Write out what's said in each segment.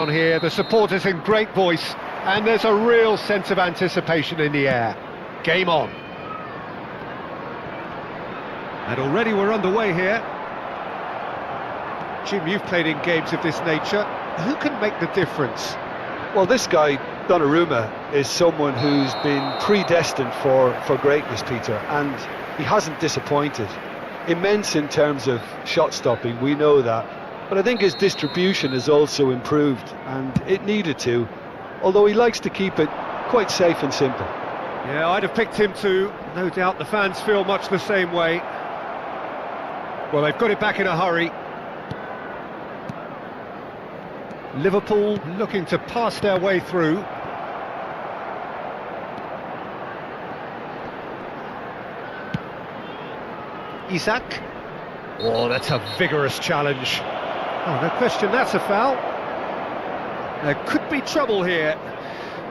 On here, the supporters in great voice, and there's a real sense of anticipation in the air. Game on. And already we're underway here. Jim, you've played in games of this nature. Who can make the difference? Well, this guy, Donnarumma, is someone who's been predestined for greatness, Peter, and he hasn't disappointed. Immense in terms of shot stopping, we know that. But I think his distribution has also improved, and it needed to, although he likes to keep it quite safe and simple. Yeah, I'd have picked him too. No doubt the fans feel much the same way. Well, they've got it back in a hurry. Liverpool looking to pass their way through. Isak. Oh, that's a vigorous challenge. Oh, no question, that's a foul. There could be trouble here,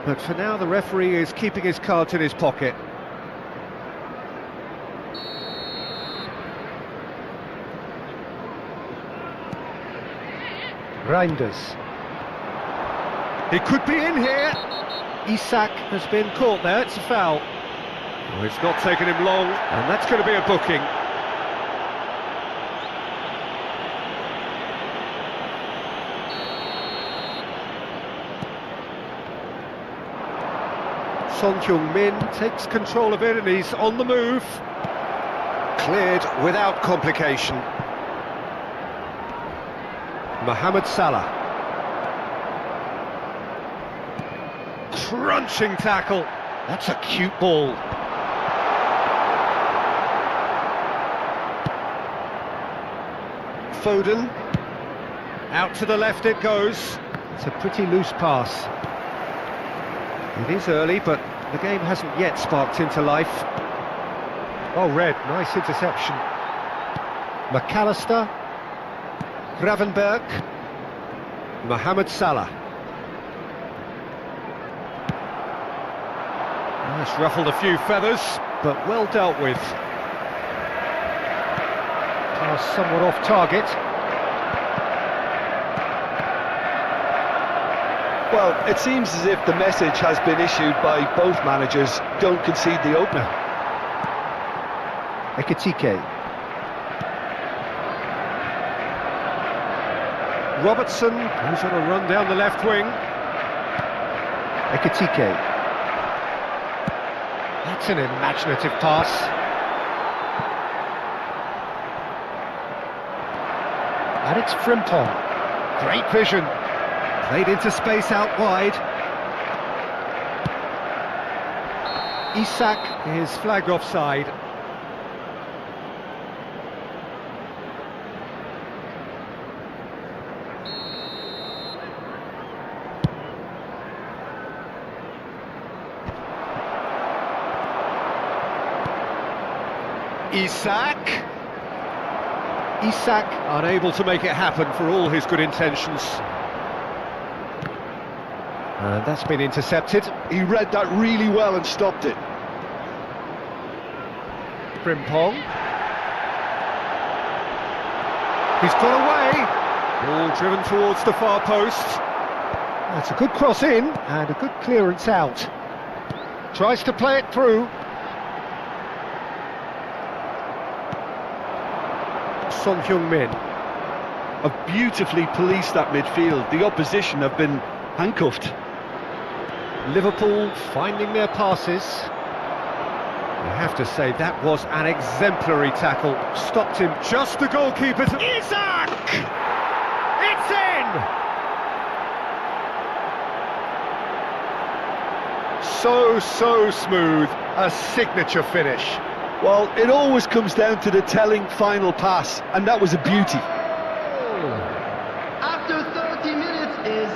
but for now the referee is keeping his cards in his pocket. Reinders. He could be in here. Isak has been caught there, it's a foul. Oh, it's not taken him long, and that's going to be a booking. Son Heung-min takes control of it and he's on the move. Cleared without complication. Mohamed Salah. Crunching tackle. That's a cute ball. Foden. Out to the left it goes. It's a pretty loose pass. It is early, but the game hasn't yet sparked into life. Oh, Red, nice interception. McAllister. Gravenberg. Mohamed Salah. That's ruffled a few feathers, but well dealt with. Pass somewhat off target. Well, it seems as if the message has been issued by both managers: don't concede the opener. Ekitike. Robertson goes on a run down the left wing. Ekitike. That's an imaginative pass. And it's Frimpong. Great vision. Played into space out wide. Isak is flagged offside. Isak unable to make it happen for all his good intentions. And that's been intercepted. He read that really well and stopped it. Frimpong. He's got away. Ball driven towards the far post. That's a good cross in and a good clearance out. Tries to play it through. Son Heung-min. Have beautifully policed that midfield. The opposition have been handcuffed. Liverpool finding their passes. I have to say that was an exemplary tackle. Stopped him just the goalkeeper to... Isak! It's in! So smooth. A signature finish. Well, it always comes down to the telling final pass, and that was a beauty. After 30 minutes is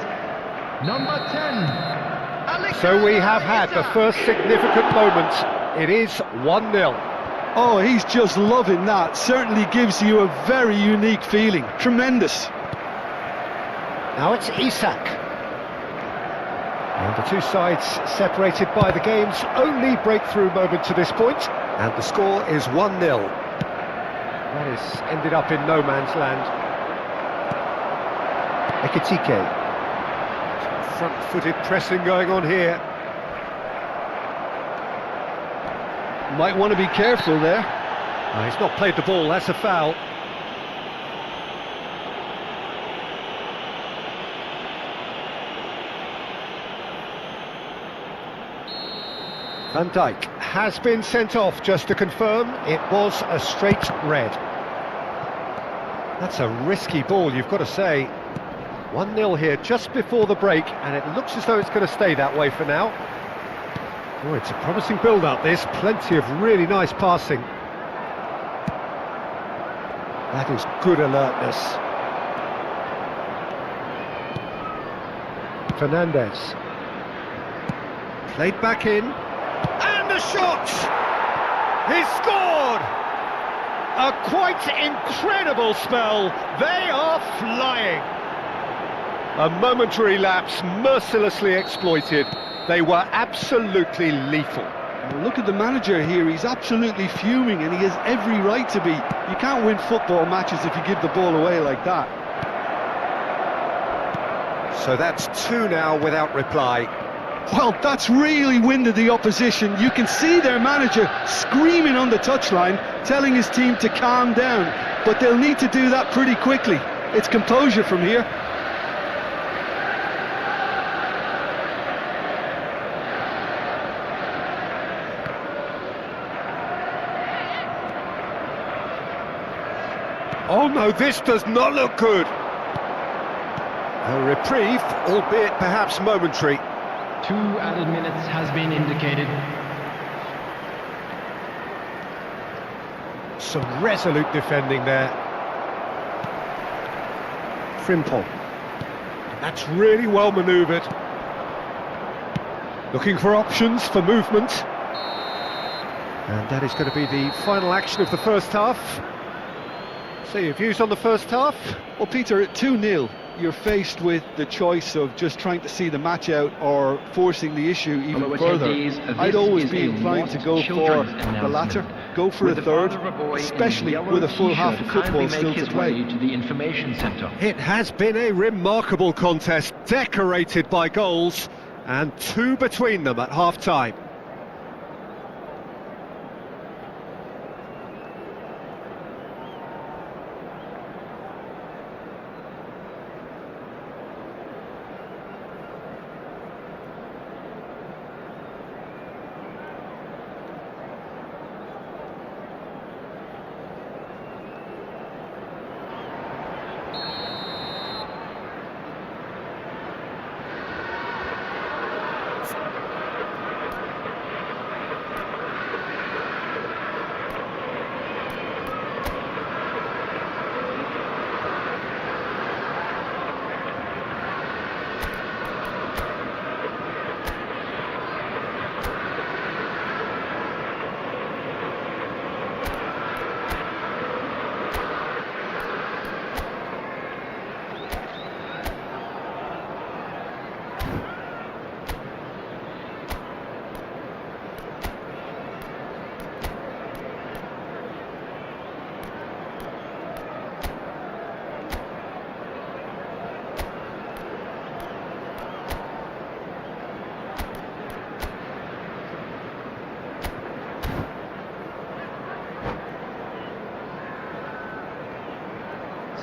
number 10. So we have had the first significant moment. It is 1-0. Oh, he's just loving that. Certainly gives you a very unique feeling. Tremendous. Now it's Isak. And the two sides separated by the game's only breakthrough moment to this point. And the score is 1-0. That has ended up in no man's land. Ekitike. Front-footed pressing going on here. Might want to be careful there. He's not played the ball, that's a foul. Van Dijk has been sent off, just to confirm, it was a straight red. That's a risky ball, you've got to say. 1-0 here just before the break, and it looks as though it's going to stay that way for now. Oh, it's a promising build-up this, plenty of really nice passing. That is good alertness. Fernandes. Played back in. And a shot! He's scored! A quite incredible spell. They are flying. A momentary lapse mercilessly exploited. They were absolutely lethal. Look at the manager here, he's absolutely fuming and he has every right to be. You can't win football matches if you give the ball away like that. So that's 2 now without reply. Well, that's really winded the opposition. You can see their manager screaming on the touchline, telling his team to calm down. But they'll need to do that pretty quickly. It's composure from here. Oh no, this does not look good. A reprieve, albeit perhaps momentary. 2 added minutes has been indicated. Some resolute defending there. Frimpong. That's really well manoeuvred. Looking for options for movement. And that is going to be the final action of the first half. So your views on the first half? Well, Peter, at 2-0, you're faced with the choice of just trying to see the match out or forcing the issue even further. I'd always be inclined to go for the latter, go for a third, especially with a full half of football still to play. It has been a remarkable contest, decorated by goals, and 2 between them at half-time.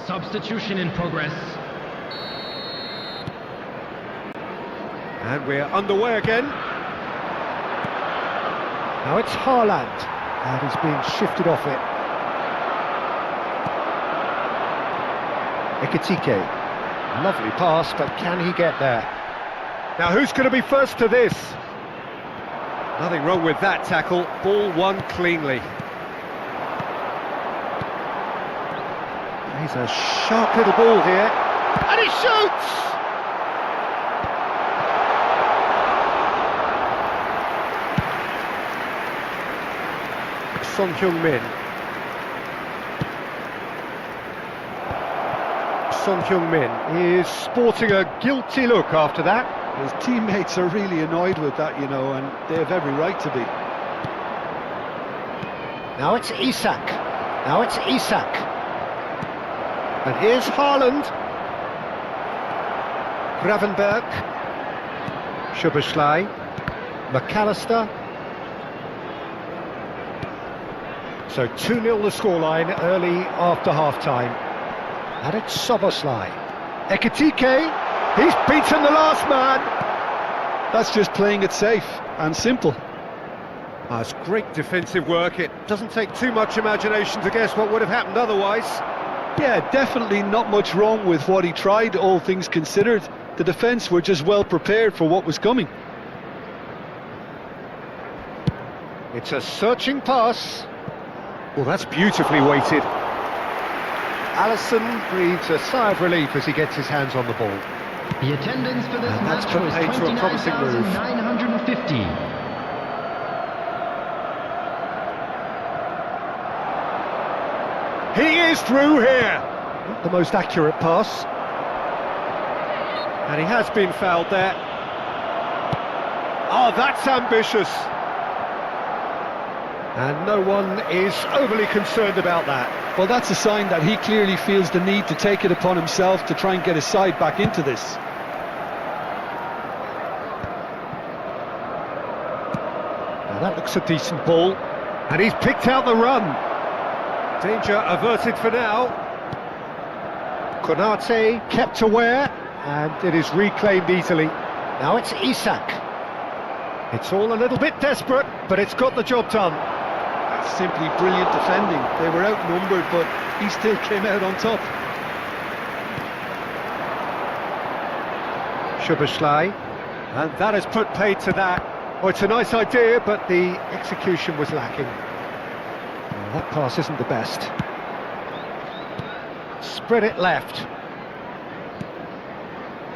Substitution in progress. And we're underway again. Now it's Haaland, and he's being shifted off it. Ekitike. Lovely pass, but can he get there? Now who's going to be first to this? Nothing wrong with that tackle. Ball won cleanly. He's a sharp little ball here, and he shoots! Son Heung-min. Son Heung-min is sporting a guilty look after that. His teammates are really annoyed with that, you know, and they have every right to be. Now it's Isak. Now it's Isak. And here's Haaland. Gravenberg. Szoboszlai, McAllister. So 2-0 the scoreline early after half-time. And it's Szoboszlai. Ekitike, he's beaten the last man. That's just playing it safe and simple. It's great defensive work. It doesn't take too much imagination to guess what would have happened otherwise. Yeah, definitely not much wrong with what he tried, all things considered. The defence were just well prepared for what was coming. It's a searching pass. Well, that's beautifully weighted. Alisson breathes a sigh of relief as he gets his hands on the ball. The attendance for this And that's match put was paid to a promising move. 29,950. He is through here. Not the most accurate pass. And he has been fouled there. Oh, that's ambitious. And no one is overly concerned about that. Well, that's a sign that he clearly feels the need to take it upon himself to try and get his side back into this. Now that looks a decent ball. And he's picked out the run. Danger averted for now. Konate kept aware, and it is reclaimed easily. Now it's Isak. It's all a little bit desperate, but it's got the job done. That's simply brilliant defending. They were outnumbered, but he still came out on top. Szoboszlai, and that has put paid to that. Oh, it's a nice idea, but the execution was lacking. Well, that pass isn't the best. Spread it left.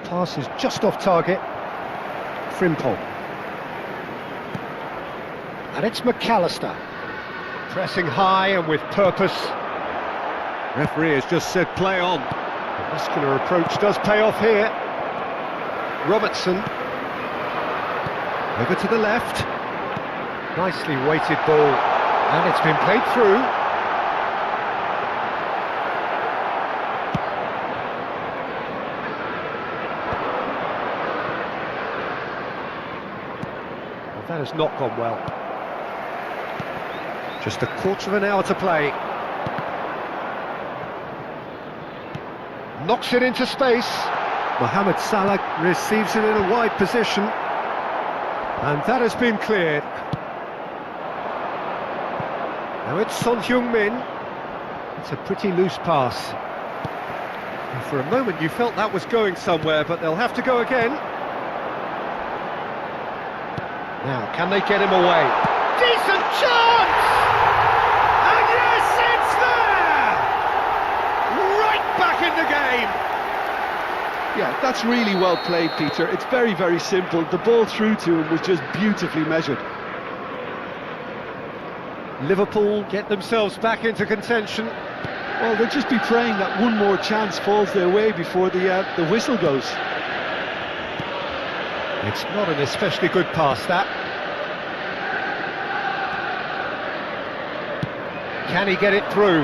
Pass is just off target. Frimpong. And it's McAllister. Pressing high and with purpose. Referee has just said play on. The muscular approach does pay off here. Robertson. Over to the left. Nicely weighted ball. And it's been played through. Well, that has not gone well. Just a quarter of an hour to play. Knocks it into space. Mohamed Salah receives it in a wide position. And that has been cleared. Now it's Son Heung-min. It's a pretty loose pass. And for a moment you felt that was going somewhere, but they'll have to go again. Now, can they get him away? Decent chance! And yes, it's there! Right back in the game! Yeah, that's really well played, Peter. It's very, very simple. The ball through to him was just beautifully measured. Liverpool get themselves back into contention. Well, they'll just be praying that one more chance falls their way before the whistle goes. It's not an especially good pass, that. Can he get it through?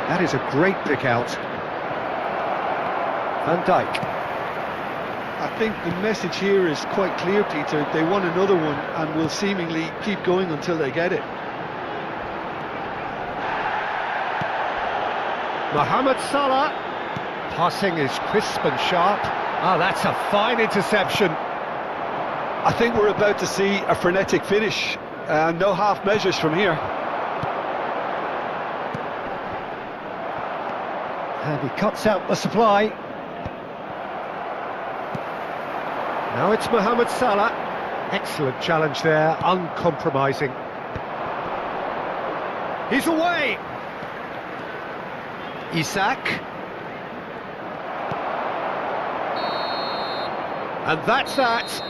That is a great pick out. Van Dijk. I think the message here is quite clear, Peter. They want another one and will seemingly keep going until they get it. Mohamed Salah. Passing is crisp and sharp. Ah, that's a fine interception. I think we're about to see a frenetic finish. No half measures from here. And he cuts out the supply. Now it's Mohamed Salah. Excellent challenge there, uncompromising. He's away! Isak. And that's that.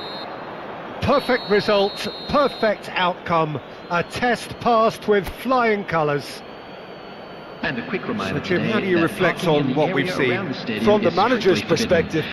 Perfect result, perfect outcome. A test passed with flying colours. And a quick reminder So Jim, today how do you that reflect parking in on the what area we've seen? around the stadium From the is manager's strictly forbidden. perspective,